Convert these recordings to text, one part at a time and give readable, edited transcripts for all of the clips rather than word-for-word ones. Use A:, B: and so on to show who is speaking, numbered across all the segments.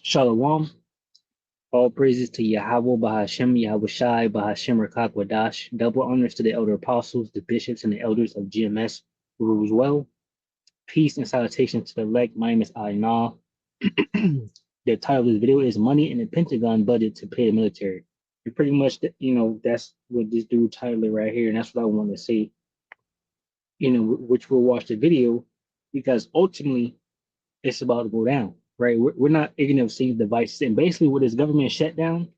A: Shalom. All praises to Yahweh, Bahashem, Yahweh Shai, Bahashem, Rakak, Wadash. Double honors to the elder apostles, the bishops, and the elders of GMS who rules well. Peace and salutation to the elect. My name is Aina. The title of this video is Money in the Pentagon Budget to Pay the Military. And pretty much, that's what this dude titled it right here. And that's what I want to say, which we'll watch the video because ultimately it's about to go down, right? We're not ignorant of seeing devices. And basically, with this government shutdown,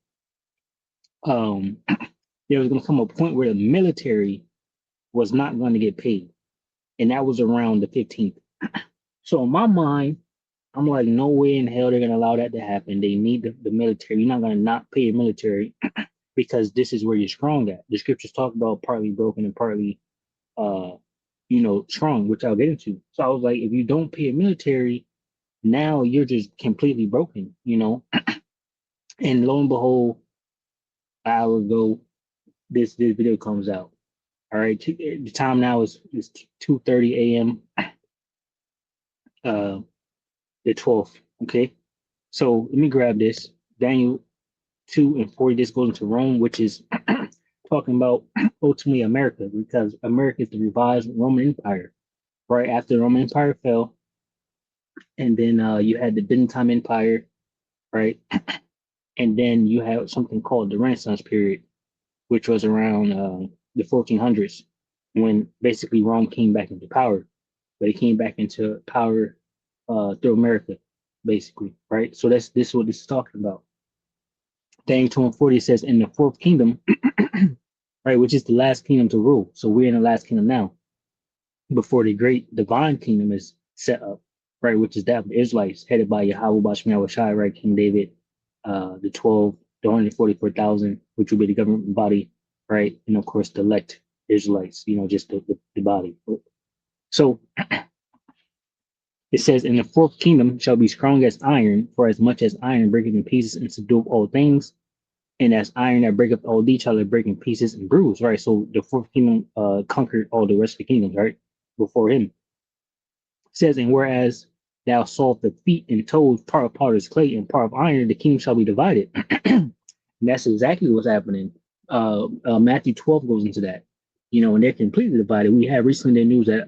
A: there was going to come a point where the military was not going to get paid. And that was around the 15th. So in my mind, I'm like, no way in hell they're going to allow that to happen. They need the military. You're not going to not pay the military because this is where you're strong at. The scriptures talk about partly broken and partly, strong, which I'll get into. So I was like, if you don't pay the military, now you're just completely broken, And lo and behold, an hour ago, this video comes out. All right, the time now is 2:30 a.m. The 12th. Okay, so let me grab this. Daniel 2:40. This goes into Rome, which is talking about ultimately America, because America is the revised Roman Empire. Right after the Roman Empire fell, and then you had the Byzantine Empire, right? And then you had something called the Renaissance period, which was around the 1400s, when basically Rome came back into power. But it came back into power through America, basically, right? So this is what this is talking about. Daniel 2:40 says, in the fourth kingdom, right, which is the last kingdom to rule. So we're in the last kingdom now, before the great divine kingdom is set up, right, which is that of the Israelites, headed by Yahweh, Bashmi, Yahweh Shai, right, King David, the 144,000, which will be the government body, right, and of course the elect Israelites, just the body. So it says, in the fourth kingdom shall be strong as iron, for as much as iron breaketh in pieces and subdueth all things, and as iron that breaketh all these shall it break in pieces and bruise, right? So the fourth kingdom conquered all the rest of the kingdoms, right, before him. It says, and whereas thou sawest the feet and toes, part of potter's clay and part of iron, the kingdom shall be divided. And that's exactly what's happening. Matthew 12 goes into that, and they're completely divided. We had recently the news that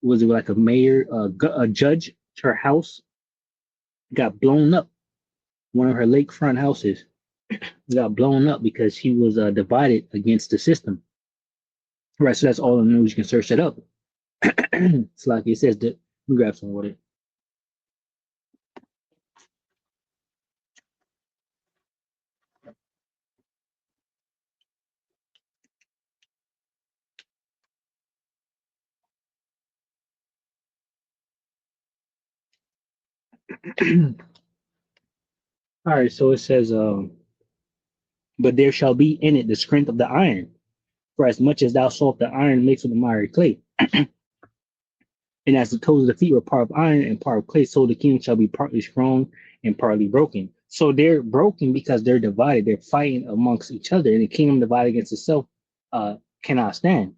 A: was it like a mayor, a judge, her house got blown up. One of her lakefront houses got blown up because she was divided against the system. Right, so that's all the news. You can search that up. It's like it says that. Let me grab some water. All right, so it says, but there shall be in it the strength of the iron, for as much as thou sawest the iron mixed with the miry clay. And as the toes of the feet were part of iron and part of clay, so the kingdom shall be partly strong and partly broken. So they're broken because they're divided. They're fighting amongst each other, and the kingdom divided against itself cannot stand.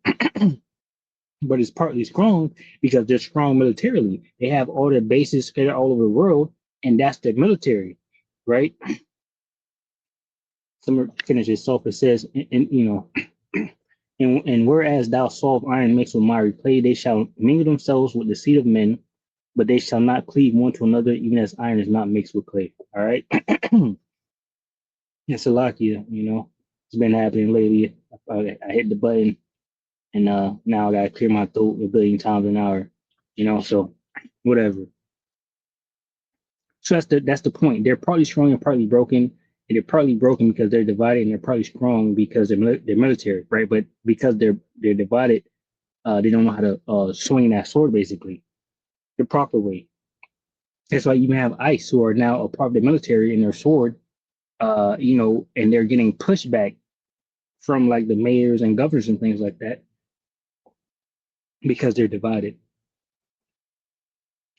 A: But it's partly strong because they're strong militarily. They have all their bases scattered all over the world, and that's their military, right? Some finish this off. It says, and whereas thou sawest iron mixed with miry clay, they shall mingle themselves with the seed of men, but they shall not cleave one to another, even as iron is not mixed with clay. All right. It's a lot, it's been happening lately. I hit the button, and now I gotta clear my throat a billion times an hour, so whatever. So that's the point. They're partly strong and partly broken. And they're partly broken because they're divided, and they're partly strong because they're military, right? But because they're divided, they don't know how to swing that sword, basically, the proper way. That's why you have ICE, who are now a part of the military, in their sword, and they're getting pushback from like the mayors and governors and things like that because they're divided.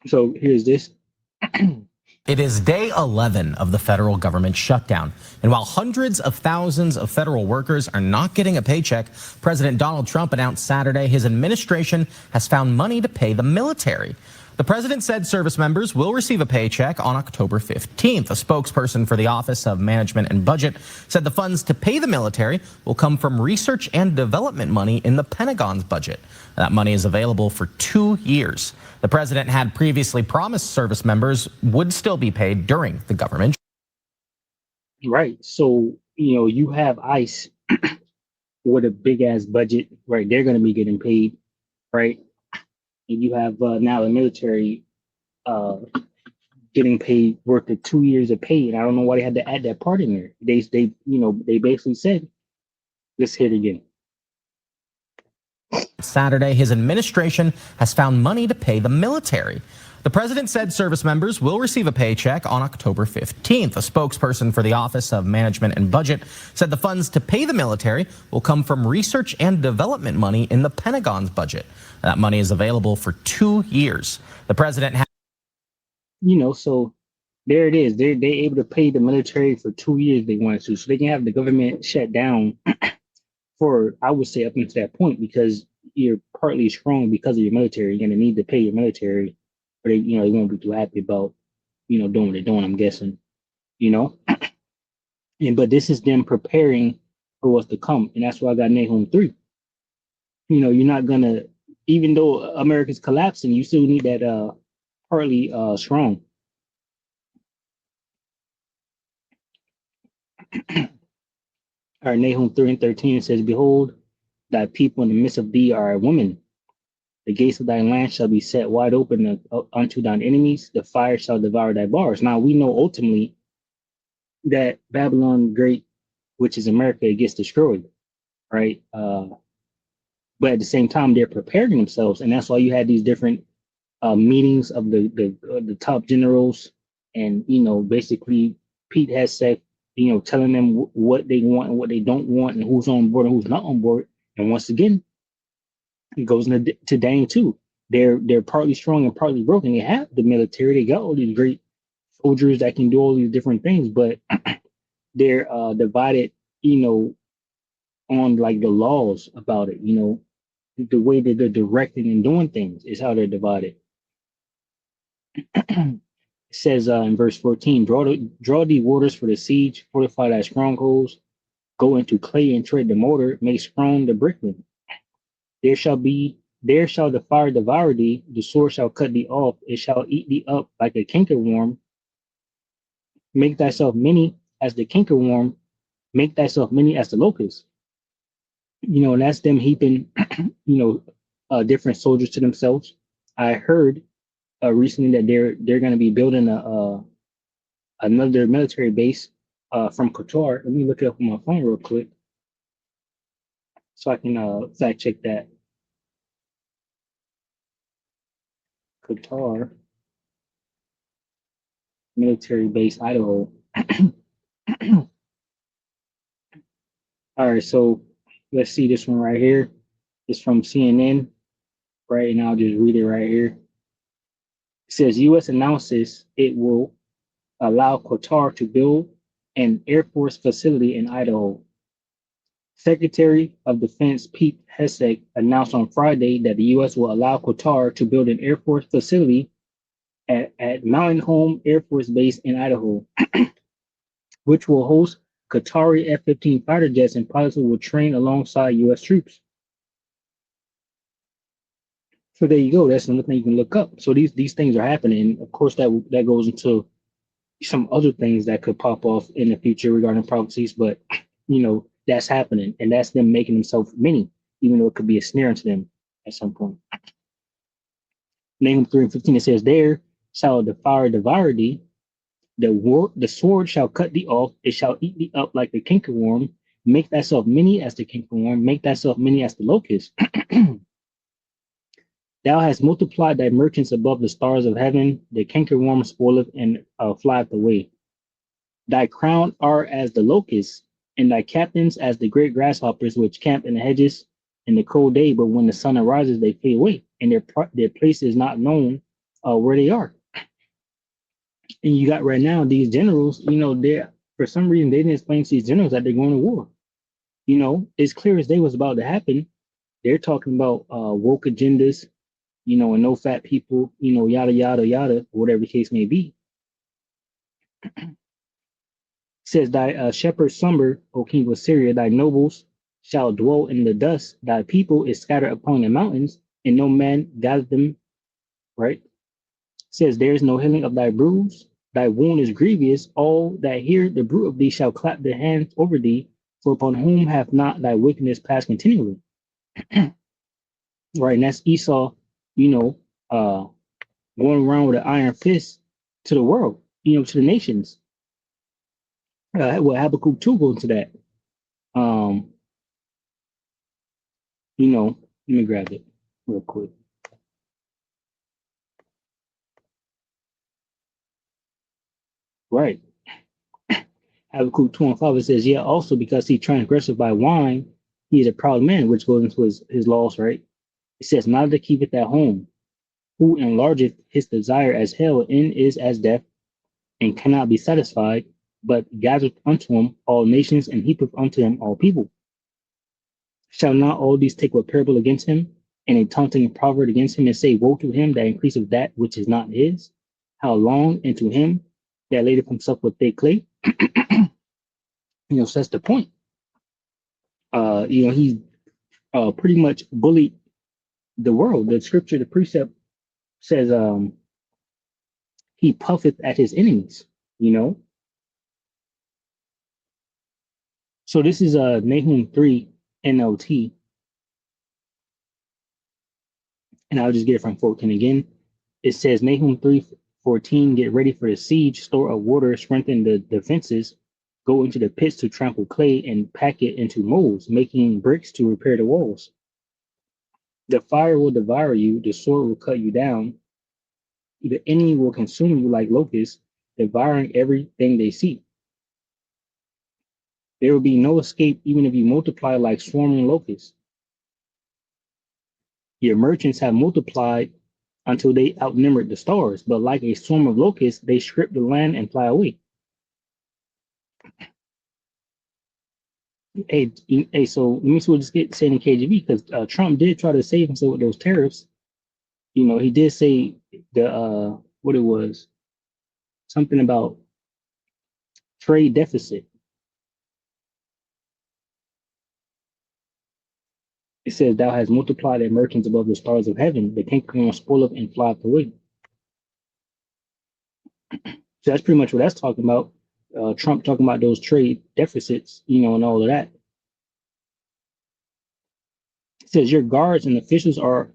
A: So here's this.
B: It is day 11 of the federal government shutdown. And while hundreds of thousands of federal workers are not getting a paycheck, President Donald Trump announced Saturday his administration has found money to pay the military. The president said service members will receive a paycheck on October 15th. A spokesperson for the Office of Management and Budget said the funds to pay the military will come from research and development money in the Pentagon's budget. That money is available for 2 years. The president had previously promised service members would still be paid during the government.
A: Right. So, you have ICE with a big ass budget, right? They're going to be getting paid, right? And you have now the military uh, getting paid worth of 2 years of pay. And I don't know why they had to add that part in there. They basically said, let's hit it again.
B: Saturday, his administration has found money to pay the military. The president said service members will receive a paycheck on October 15th. A spokesperson for the Office of Management and Budget said the funds to pay the military will come from research and development money in the Pentagon's budget. That money is available for 2 years. The president has,
A: so there it is. They're able to pay the military for 2 years they wanted to. So they can have the government shut down for, I would say, up until that point, because you're partly strong because of your military. You're going to need to pay your military, but they won't be too happy about, doing what they're doing, I'm guessing, but this is them preparing for what's to come. And that's why I got Nahum 3. You're not going to, even though America's collapsing, you still need that partly strong. All right, Nahum 3:13 says, behold, thy people in the midst of thee are a woman. The gates of thy land shall be set wide open unto thine enemies. The fire shall devour thy bars. Now we know ultimately that Babylon Great, which is America, gets destroyed, right? But at the same time, they're preparing themselves, and that's why you had these different meetings of the top generals, and basically Pete Hegseth, telling them what they want and what they don't want, and who's on board and who's not on board. And once again, it goes to Daniel 2. They're partly strong and partly broken. They have the military. They got all these great soldiers that can do all these different things, but they're divided, on like the laws about it. The way that they're directing and doing things is how they're divided. It says in verse 14, draw thee waters for the siege, fortify thy strongholds, go into clay and tread the mortar, make strong the brickman. There shall the fire devour thee, the sword shall cut thee off, it shall eat thee up like a cankerworm. Make thyself many as the cankerworm, make thyself many as the locust. And that's them heaping, different soldiers to themselves. I heard recently that they're going to be building another military base from Qatar. Let me look it up on my phone real quick so I can fact check that. Qatar military base, Idaho. All right, so let's see this one right here. It's from CNN, right? And I'll just read it right here. It says, U.S. announces it will allow Qatar to build an Air Force facility in Idaho. Secretary of Defense Pete Hegseth announced on Friday that the U.S. will allow Qatar to build an Air Force facility at Mountain Home Air Force Base in Idaho, which will host Qatari F-15 fighter jets, and pilots will train alongside U.S. troops. So there you go. That's another thing you can look up. So these things are happening. Of course, that goes into some other things that could pop off in the future regarding prophecies, but that's happening, and that's them making themselves many, even though it could be a snare to them at some point. Nahum 3:15, it says, there shall the fire devour thee, the sword shall cut thee off, it shall eat thee up like the cankerworm. Make thyself many as the cankerworm, make thyself many as the locust. Thou hast multiplied thy merchants above the stars of heaven, the cankerworm spoileth and flieth away. Thy crown are as the locusts, and thy captains as the great grasshoppers which camp in the hedges in the cold day, but when the sun arises, they fade away, and their place is not known where they are. And you got right now these generals, they for some reason they didn't explain to these generals that they're going to war. It's clear as day what's about to happen. They're talking about woke agendas. and no fat people, yada yada yada, whatever the case may be. Says, thy shepherd slumber, O king of Syria, thy nobles shall dwell in the dust, thy people is scattered upon the mountains, and no man gathered them, right? Says, there is no healing of thy bruise, thy wound is grievous, all that hear the bruit of thee shall clap their hands over thee, for upon whom hath not thy wickedness passed continually? Right, and that's Esau, you know, uh, going around with an iron fist to the world, to the nations. Well, Habakkuk 2 goes into that. Um, let me grab it real quick. Right. Habakkuk 2 and 5, it says, yeah, also because he transgressed by wine, he is a proud man, which goes into his laws, right? It says, not to keep it at home, who enlargeth his desire as hell and is as death, and cannot be satisfied, but gathereth unto him all nations and heapeth unto him all people. Shall not all these take a parable against him, and a taunting proverb against him, and say, woe to him that increaseth that which is not his? How long, and to him that ladeth himself with thick clay? So that's the point. He pretty much bullied the world. The scripture, the precept says, he puffeth at his enemies, you know. So this is Nahum 3 NLT, and I'll just get it from 14 again. It says, Nahum 3:14, get ready for the siege, store up water, strengthen the defenses, go into the pits to trample clay and pack it into molds, making bricks to repair the walls. The fire will devour you, the sword will cut you down, the enemy will consume you like locusts, devouring everything they see. There will be no escape even if you multiply like swarming locusts. Your merchants have multiplied until they outnumbered the stars, but like a swarm of locusts, they strip the land and fly away. Hey, so let me see what this get saying in KGB, because Trump did try to save himself with those tariffs. He did say what it was, something about trade deficit. It says, thou hast multiplied their merchants above the stars of heaven, the cankerworm spoileth and flieth away. So that's pretty much what that's talking about. Trump talking about those trade deficits, and all of that. It says, your guards and officials are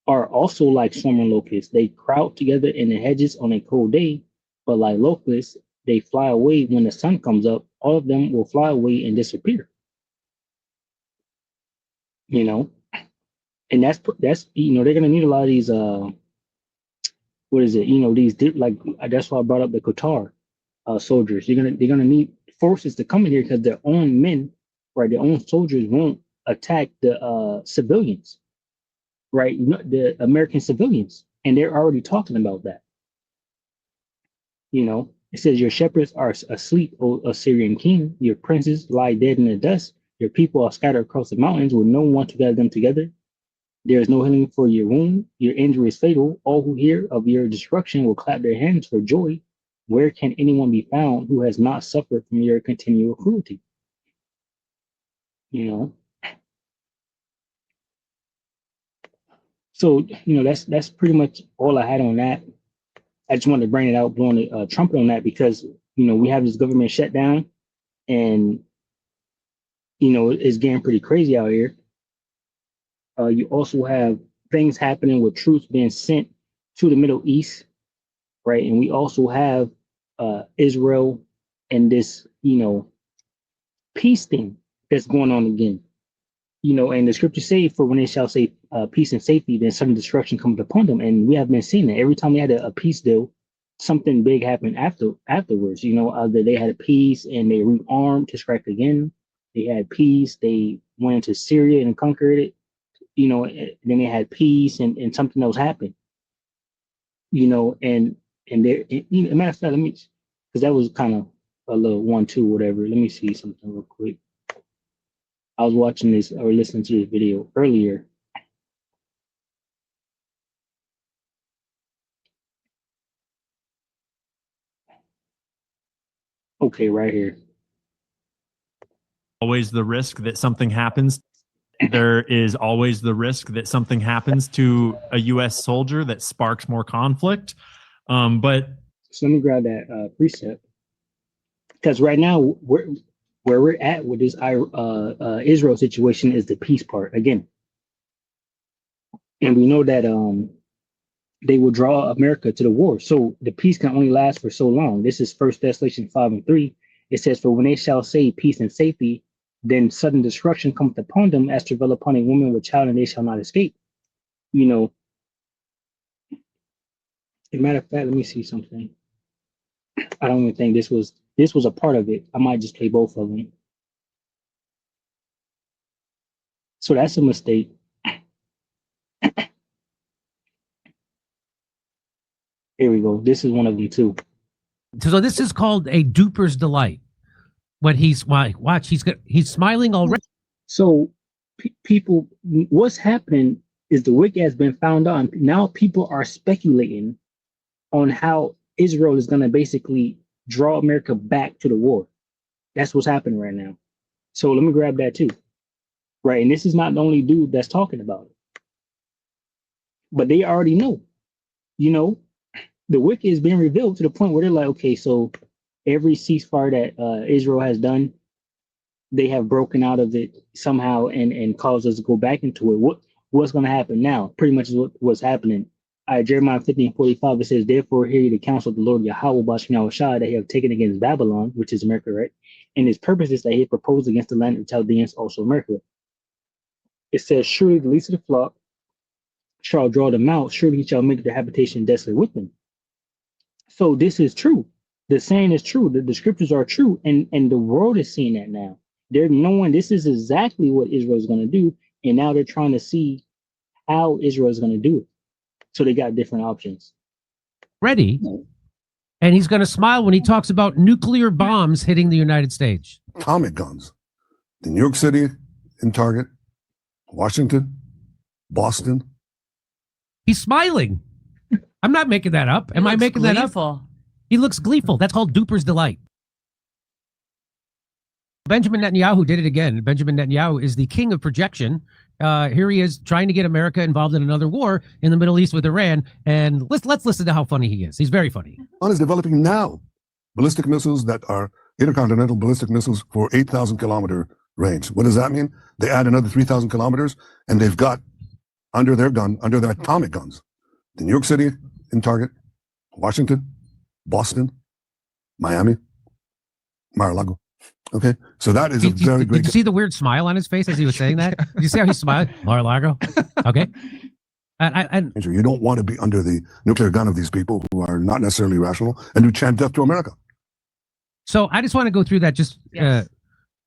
A: also like swarming locusts. They crowd together in the hedges on a cold day, but like locusts, they fly away when the sun comes up. All of them will fly away and disappear. You know, and that's they're gonna need a lot of these. What is it? These like that's why I brought up the Qatar soldiers. They're gonna need forces to come in here because their own men, right? Their own soldiers won't attack the civilians, right? The American civilians, and they're already talking about that. It says, your shepherds are asleep, O Assyrian king. Your princes lie dead in the dust. Your people are scattered across the mountains with no one to gather them together. There is no healing for your wound. Your injury is fatal. All who hear of your destruction will clap their hands for joy. Where can anyone be found who has not suffered from your continual cruelty? You know. So that's pretty much all I had on that. I just wanted to bring it out, blowing the trumpet on that, because we have this government shutdown, and it's getting pretty crazy out here. You also have things happening with troops being sent to the Middle East, right? And we also have Israel and this, peace thing that's going on again. And the scriptures say, for when they shall say peace and safety, then sudden destruction comes upon them. And we have been seeing that every time we had a peace deal, something big happened afterwards. Either they had a peace and they rearmed to strike again. They had peace, they went into Syria and conquered it. Then they had peace and something else happened. And there, matter of fact, let me, because that was kind of a little 1-2, whatever. Let me see something real quick. I was watching this or listening to this video earlier. Okay, right here.
C: Always the risk that something happens. There is always the risk that something happens to a U.S. soldier that sparks more conflict. But
A: So let me grab that precept because right now where we're at with this Israel situation is the peace part again, and we know that they will draw America to the war. So the peace can only last for so long. This is First Thessalonians 5:3. It says, "For when they shall say peace and safety, then sudden destruction cometh upon them, as travail upon a woman with child, and they shall not escape." You know, as a matter of fact, let me see something. I don't even think this was a part of it. I might just play both of them. So that's a mistake. Here we go. This is one of them too.
D: So this is called a duper's delight. When he's watch, he's smiling already.
A: So people, what's happening is the wicked has been found out. Now people are speculating on how Israel is going to basically draw America back to the war. That's what's happening right now. So let me grab that too. Right. And this is not the only dude that's talking about it. But they already know, you know, the wicked is being revealed to the point where they're like, okay, so every ceasefire that Israel has done, they have broken out of it somehow and caused us to go back into it. What's going to happen now? Pretty much is what's happening. Jeremiah 15:45, it says, "Therefore hear ye the counsel of the Lord Yahweh Bashim Shah that he have taken against Babylon," which is America, right? "And his purposes that he had proposed against the land of Chaldeans, also America." It says, "Surely the least of the flock shall draw them out, surely he shall make their habitation desolate with them." So this is true. The saying is true. The scriptures are true, and the world is seeing that now. They're knowing this is exactly what Israel is going to do, and now they're trying to see how Israel is going to do it. So they got different options.
D: Ready, and he's going to smile when he talks about nuclear bombs hitting the United States.
E: Atomic guns. In New York City, in Target, Washington, Boston.
D: He's smiling. I'm not making that up. Am I making that up? He looks gleeful. That's called duper's delight. Benjamin Netanyahu did it again. Benjamin Netanyahu is the king of projection. Here he is trying to get America involved in another war in the Middle East with Iran. And let's listen to how funny he is. He's very funny.
E: Iran is developing now ballistic missiles that are intercontinental ballistic missiles for 8,000 kilometer range. What does that mean? They add another 3,000 kilometers, and they've got under their atomic guns, in New York City, in Target, Washington, Boston, Miami, Mar-a-Lago. Okay, so that is a very great.
D: Did you see the weird smile on his face as he was saying that? Did you see how he smiled? Mar-a-Lago. Okay. And
E: you don't want to be under the nuclear gun of these people who are not necessarily rational and who chant death to America.
D: So I just want to go through that. Yes.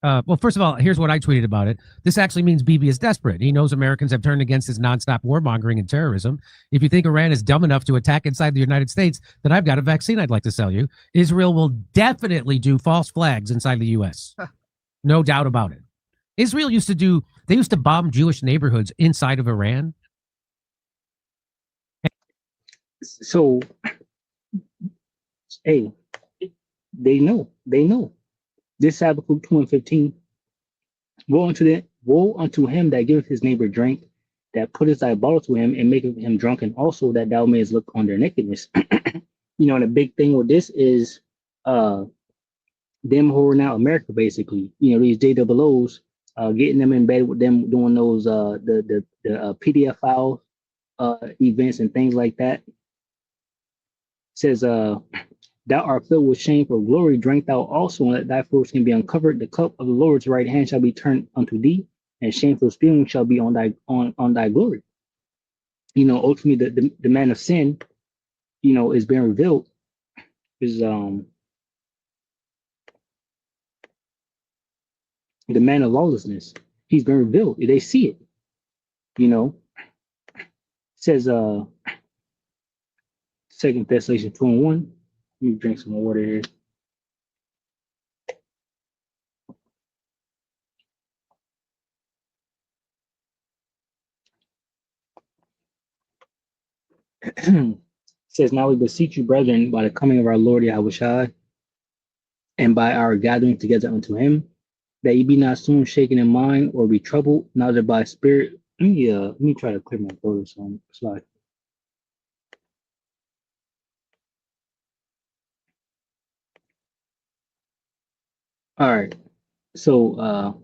D: Well, first of all, here's what I tweeted about it. This actually means Bibi is desperate. He knows Americans have turned against his nonstop warmongering and terrorism. If you think Iran is dumb enough to attack inside the United States, then I've got a vaccine I'd like to sell you. Israel will definitely do false flags inside the U.S. No doubt about it. Israel used to bomb Jewish neighborhoods inside of Iran.
A: So, hey, they know. This Habakkuk 2:15, woe unto him that giveth his neighbor drink, that putteth thy bottle to him and maketh him drunken, also that thou mayest look on their nakedness. And the big thing with this is them whoring out America, basically. These JWOs, getting them in bed with them, doing those the PDF file events and things like that. It says thou art filled with shame for glory, drink thou also, and let thy fruits can be uncovered. The cup of the Lord's right hand shall be turned unto thee, and shameful spewing shall be on thy glory. Ultimately the man of sin, is being revealed, is the man of lawlessness. He's been revealed. They see it. It says 2 Thessalonians 2:1. Let me drink some water here. Says, now we beseech you, brethren, by the coming of our Lord Yahweh Shai, and by our gathering together unto him, that ye be not soon shaken in mind or be troubled, neither by spirit. Let me try to clear my throat on slide. All right. So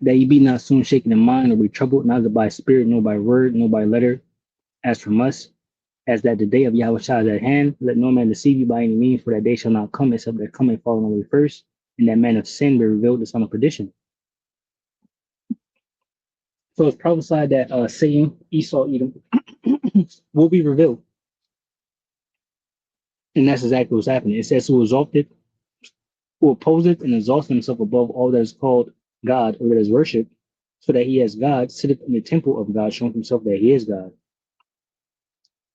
A: that ye be not soon shaken in mind or be troubled, neither by spirit, nor by word, nor by letter, as from us, as that the day of Yahweh Shah is at hand. Let no man deceive you by any means, for that day shall not come except there come and falling away first, and that man of sin be revealed, the son of perdition. So it's prophesied that Satan, Esau, Edom will be revealed. And that's exactly what's happening. It says, who exalted, who opposes and exalts himself above all that is called God or that is worshipped, so that he as God sitteth in the temple of God, showing himself that he is God.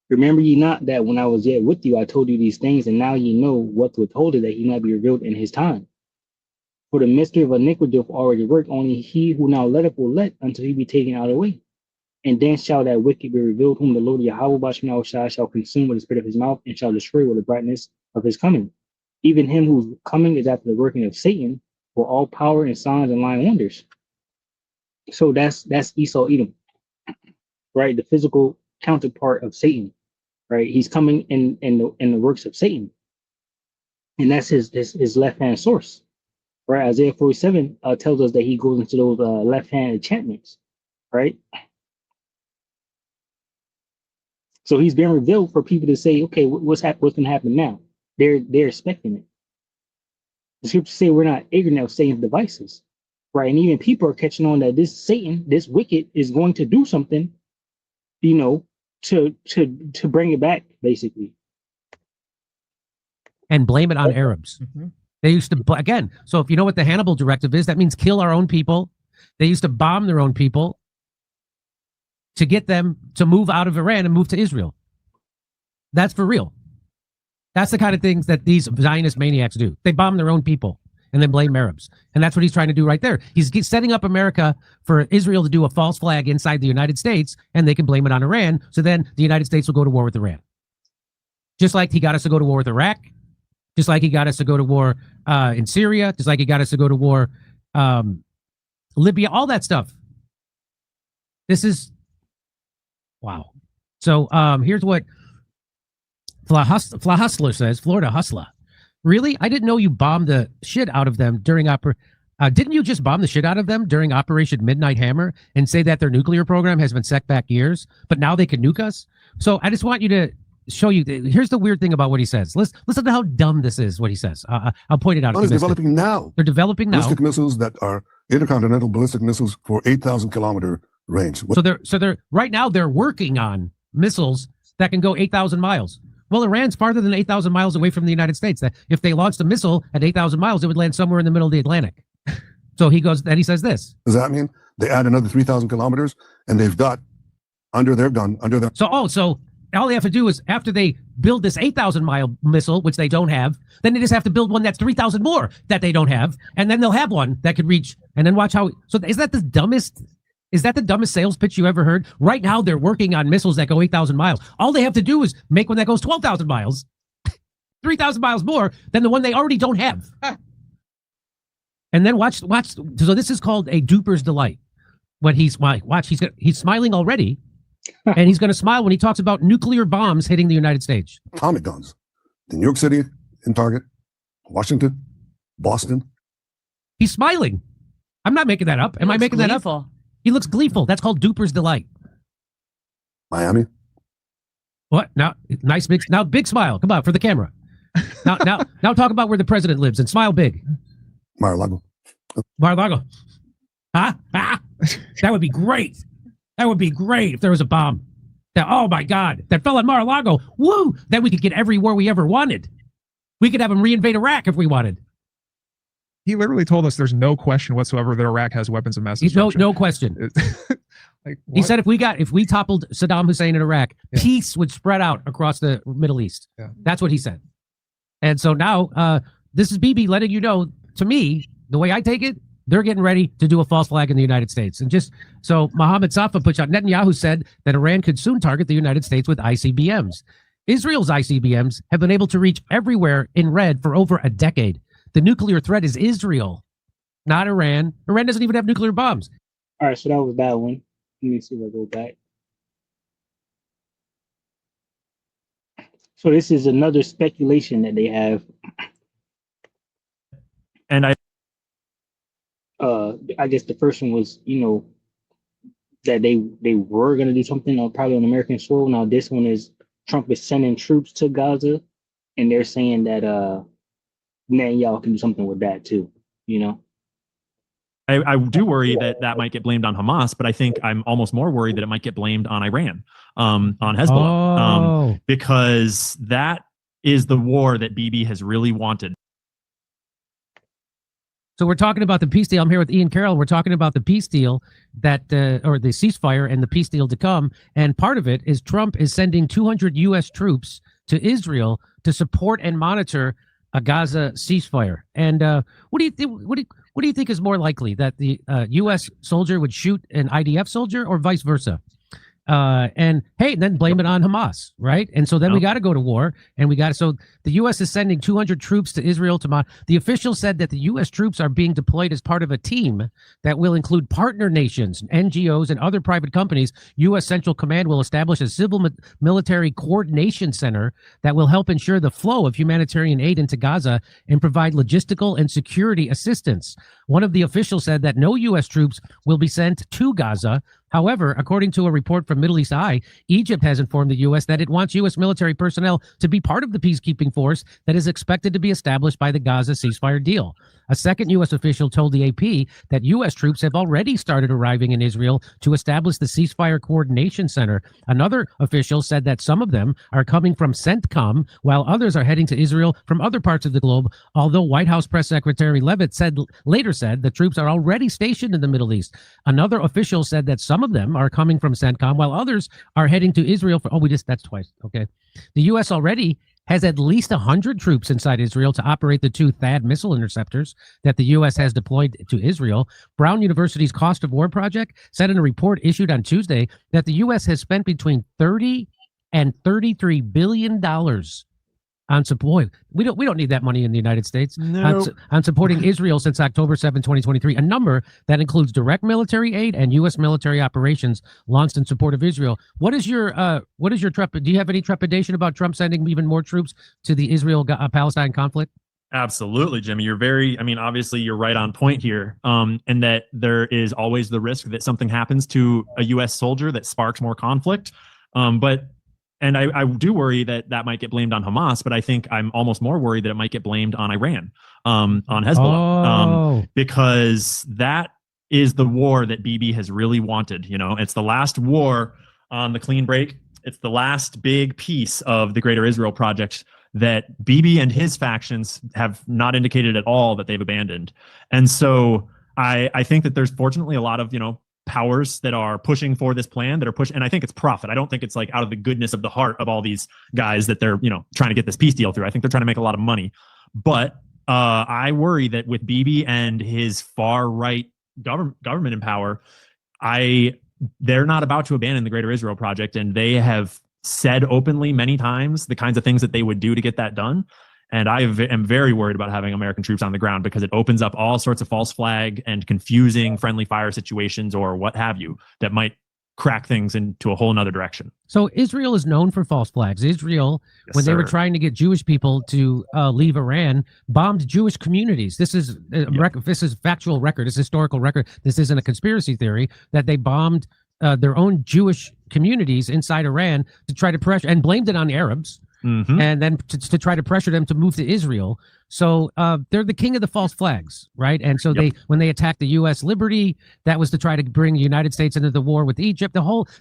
A: Remember ye not that when I was yet with you, I told you these things, and now ye know what to withhold it, that he might be revealed in his time. For the mystery of iniquity doth already work, only he who now letteth will let until he be taken out of the way. And then shall that wicked be revealed, whom the Lord Yahweh Bashim shall consume with the spirit of his mouth, and shall destroy with the brightness of his coming. Even him whose coming is after the working of Satan, for all power and signs and lying wonders. So that's Esau Edom, right? The physical counterpart of Satan, right? He's coming in the works of Satan, and that's his left hand source, right? Isaiah 47 tells us that he goes into those left hand enchantments, right? So he's been revealed for people to say, okay, what's going to happen now? They're expecting it. The scriptures say we're not ignorant of Satan's devices, right? And even people are catching on that this Satan, this wicked, is going to do something, to bring it back, basically.
D: And blame it on Arabs.
B: Mm-hmm.
D: They used to, again, so if you know what the Hannibal directive is, that means kill our own people. They used to bomb their own people to get them to move out of Iran and move to Israel. That's for real. That's the kind of things that these Zionist maniacs do. They bomb their own people and then blame Arabs. And that's what he's trying to do right there. He's setting up America for Israel to do a false flag inside the United States, and they can blame it on Iran. So then the United States will go to war with Iran. Just like he got us to go to war with Iraq, just like he got us to go to war in Syria, just like he got us to go to war Libya, all that stuff. This is, wow. So here's what Hustler says, Florida Hustler. Really? I didn't know you bombed the shit out of them during didn't you just bomb the shit out of them during Operation Midnight Hammer and say that their nuclear program has been set back years, but now they can nuke us? So I just want you to show you. Here's the weird thing about what he says. Listen to how dumb this is, what he says. I'll point it out.
E: They're developing now.
D: They're developing now.
E: Ballistic missiles that are intercontinental ballistic missiles for 8,000 kilometer range.
D: So they're right now they're working on missiles that can go 8,000 miles. Well, Iran's farther than 8,000 miles away from the United States. That if they launched a missile at 8,000 miles, it would land somewhere in the middle of the Atlantic. So he says this.
E: Does that mean they add another 3,000 kilometers and they've got under their gun, So
D: all they have to do is after they build this 8,000 mile missile, which they don't have, then they just have to build one that's 3,000 more that they don't have. And then they'll have one that could reach, and then watch how, so is that the dumbest sales pitch you ever heard? Right now, they're working on missiles that go 8,000 miles. All they have to do is make one that goes 12,000 miles, 3,000 miles more than the one they already don't have. And then watch. So this is called a duper's delight. When he's smiling already, and he's going to smile when he talks about nuclear bombs hitting the United States.
E: atomic guns. In New York City, in Target, Washington, Boston.
D: He's smiling. I'm not making that up. Am I making that up? He looks gleeful. That's called duper's delight.
E: Miami.
D: What? Now, nice big. Now, big smile. Come on, for the camera. Now, talk about where the president lives and smile big.
E: Mar-a-Lago.
D: Mar-a-Lago. Huh? That would be great. That would be great if there was a bomb. Oh my God, that fell on Mar-a-Lago. Woo! Then we could get everywhere we ever wanted. We could have them reinvade Iraq if we wanted.
F: He literally told us there's no question whatsoever that Iraq has weapons of mass destruction.
D: No question. He said if we toppled Saddam Hussein in Iraq, peace would spread out across the Middle East. Yeah. That's what he said. And so now this is BB letting you know, to me, the way I take it, they're getting ready to do a false flag in the United States. And just so Mohammed Safa puts out, Netanyahu said that Iran could soon target the United States with ICBMs. Israel's ICBMs have been able to reach everywhere in red for over a decade. The nuclear threat is Israel, not Iran. Iran doesn't even have nuclear bombs.
A: All right, so that was that one. Let me see if I go back. So this is another speculation that they have.
C: And
A: I guess the first one was, that they were gonna do something probably on American soil. Now this one is Trump is sending troops to Gaza, and they're saying that now y'all can do something with that too.
C: I do worry that that might get blamed on Hamas, but I think I'm almost more worried that it might get blamed on Iran, on Hezbollah, because that is the war that Bibi has really wanted.
D: So we're talking about the peace deal. I'm here with Ian Carroll. We're talking about the peace deal that, or the ceasefire and the peace deal to come. And part of it is Trump is sending 200 U.S. troops to Israel to support and monitor a Gaza ceasefire. And what do you think? What do you think is more likely, that the U.S. soldier would shoot an IDF soldier, or vice versa? And hey, then blame it on Hamas, right? And so then we got to go to war, and so the U.S. is sending 200 troops to Israel the official said that the U.S. troops are being deployed as part of a team that will include partner nations, NGOs, and other private companies. U.S. Central Command will establish a civil military coordination center that will help ensure the flow of humanitarian aid into Gaza and provide logistical and security assistance. One of the officials said that no U.S. troops will be sent to Gaza. However, according to a report from Middle East Eye, Egypt has informed the U.S. that it wants U.S. military personnel to be part of the peacekeeping force that is expected to be established by the Gaza ceasefire deal. A second U.S. official told the AP that U.S. troops have already started arriving in Israel to establish the ceasefire coordination center. Another official said that some of them are coming from CENTCOM, while others are heading to Israel from other parts of the globe, although White House Press Secretary Leavitt later said the troops are already stationed in the Middle East. Another official said that some of them are coming from CENTCOM, while others are heading to Israel that's twice. Okay. The U.S. already has at least 100 troops inside Israel to operate the 2 THAAD missile interceptors that the U.S. has deployed to Israel. Brown University's Cost of War Project said in a report issued on Tuesday that the U.S. has spent between $30 and $33 billion on support. We don't need that money in the United States.
C: No.
D: On supporting Israel since October 7, 2023, a number that includes direct military aid and U.S. military operations launched in support of Israel. Do you have any trepidation about Trump sending even more troops to the Israel-Palestine conflict?
C: Absolutely, Jimmy. Obviously you're right on point here. And that there is always the risk that something happens to a U.S. soldier that sparks more conflict. And I do worry that that might get blamed on Hamas, but I think I'm almost more worried that it might get blamed on Iran, on Hezbollah, because that is the war that Bibi has really wanted. It's the last war on the clean break. It's the last big piece of the Greater Israel Project that Bibi and his factions have not indicated at all that they've abandoned. And so I think that there's fortunately a lot of, powers that are pushing for this plan, and I think it's profit. I don't think it's like out of the goodness of the heart of all these guys that they're, trying to get this peace deal through. I think they're trying to make a lot of money. But I worry that with Bibi and his far right government in power, they're not about to abandon the Greater Israel Project, and they have said openly many times the kinds of things that they would do to get that done. And I am very worried about having American troops on the ground, because it opens up all sorts of false flag and confusing friendly fire situations or what have you that might crack things into a whole nother direction.
D: So Israel is known for false flags. Israel, when they were trying to get Jewish people to leave Iran, bombed Jewish communities. This is this is factual record. It's historical record. This isn't a conspiracy theory that they bombed their own Jewish communities inside Iran to try to pressure, and blamed it on the Arabs. Mm-hmm. And then to try to pressure them to move to Israel. So they're the king of the false flags, right? And so when they attacked the U.S. liberty, that was to try to bring the United States into the war with Egypt.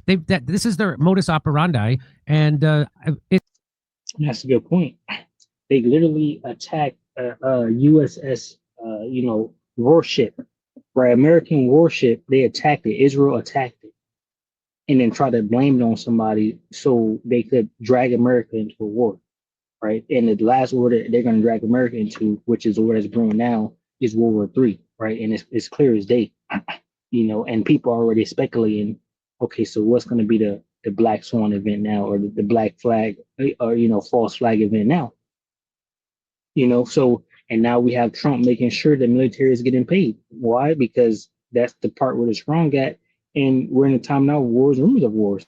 D: This is their modus operandi, and
A: that's a good point. They literally attacked USS, warship, right? American warship. They attacked it. Israel attacked it. And then try to blame it on somebody so they could drag America into a war, right? And the last war that they're going to drag America into, which is the war that's brewing now, is World War III, right? And it's clear as day, and people are already speculating, okay, so what's going to be the the Black Swan event now, or the Black Flag, or false flag event now. So, and now we have Trump making sure the military is getting paid. Why? Because that's the part where they're strong at, and we're in a time now of wars, rumors of wars.